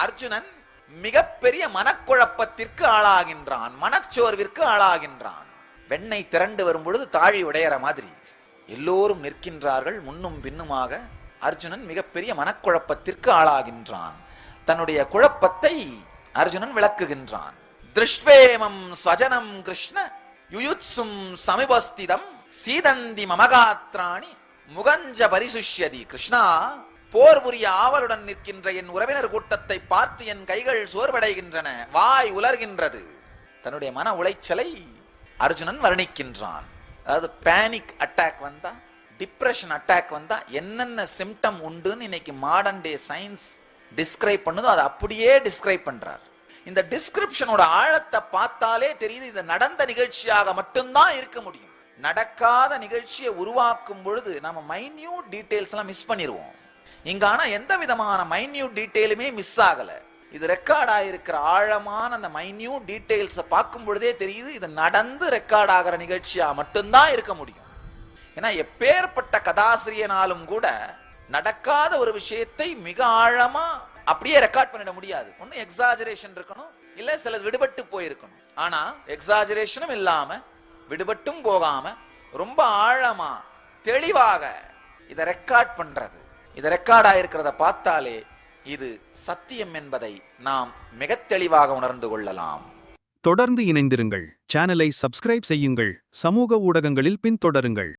அர்ஜுனன் மிகப்பெரிய மனக்குழப்பத்திற்கு ஆளாகின்றான், மனச்சோர்விற்கு ஆளாகின்றான். வெண்ணெய் திரண்டு வரும் பொழுது தாழி உடையற மாதிரி எல்லோரும் நிற்கின்றார்கள் முன்னும் பின்னுமாக. அர்ஜுனன் மிகப்பெரிய மனக்குழப்பத்திற்கு ஆளாகின்றான். தன்னுடைய குழப்பத்தை அர்ஜுனன் விளக்குகின்றான். திருஷ்வேமம் ஸ்வஜனம் கிருஷ்ண யுயுத்சும் சமிபஸ்திதம் சீதந்தி மமகாத்ராணி முகஞ்ச பரிசுஷ்யதி. கிருஷ்ணா, போர் புரிய ஆவலுடன் நிற்கின்ற என் உறவினர் கூட்டத்தை பார்த்து என் கைகள் சோர்வடைகின்றன, வாய் உலர்கின்றது. தன்னுடைய மன உளைச்சலை அர்ஜுனன் வர்ணிக்கின்றான். அதாவது பேனிக் அட்டாக் வந்தா, டிப்ரெஷன் அட்டாக் வந்தா என்னென்ன சிம்டம் உண்டுன்னு இன்னைக்கு மாடர்ன் டே சயின்ஸ் டிஸ்கிரைப் பண்ணுதோ அதை அப்படியே டிஸ்கிரைப் பண்றார். இந்த டிஸ்கிரிப்ஷனோட ஆழத்தை பார்த்தாலே தெரியுது, இது நடந்த நிகழ்ச்சியாக மட்டும்தான் இருக்க முடியும். நடக்காத நிகழ்ச்சியை உருவாக்கும் பொழுது நம்ம மைன்யூட் டீடைல்ஸ் எல்லாம் மிஸ் பண்ணிடுவோம். இங்க ஆனா எந்த விதமான மைன்யூட் டீடைலுமே மிஸ் ஆகல. இது ரெக்கார்ட் ஆகிருக்கிற ஆழமான அந்த மைன்யூட் டீடைல்ஸை பார்க்கும் பொழுதே தெரியுது, இது நடந்து ரெக்கார்ட் ஆகிற நிகழ்ச்சியா மட்டும்தான் இருக்க முடியும். ஏன்னா எப்பேற்பட்ட கதாசிரியனாலும் கூட நடக்காத ஒரு விஷயத்தை மிக ஆழமா அப்படியே ரெக்கார்ட் பண்ணிட முடியாது. ஒண்ணு எக்ஸாஜரேஷன் இருக்கணும், இல்ல சில விடுபட்டு போயிருக்கணும். ஆனா எக்ஸாஜரேஷனும் இல்லாம விடுபட்டும் போகாம ரொம்ப ஆழமா தெளிவாக இதை ரெக்கார்ட் பண்றது, இதை ரெக்கார்ட் ஆயிருக்கிறத பார்த்தாலே இது சத்தியம் என்பதை நாம் மிக தெளிவாக உணர்ந்து கொள்ளலாம். தொடர்ந்து இணைந்திருங்கள். சேனலை சப்ஸ்கிரைப் செய்யுங்கள். சமூக ஊடகங்களில் பின்தொடருங்கள்.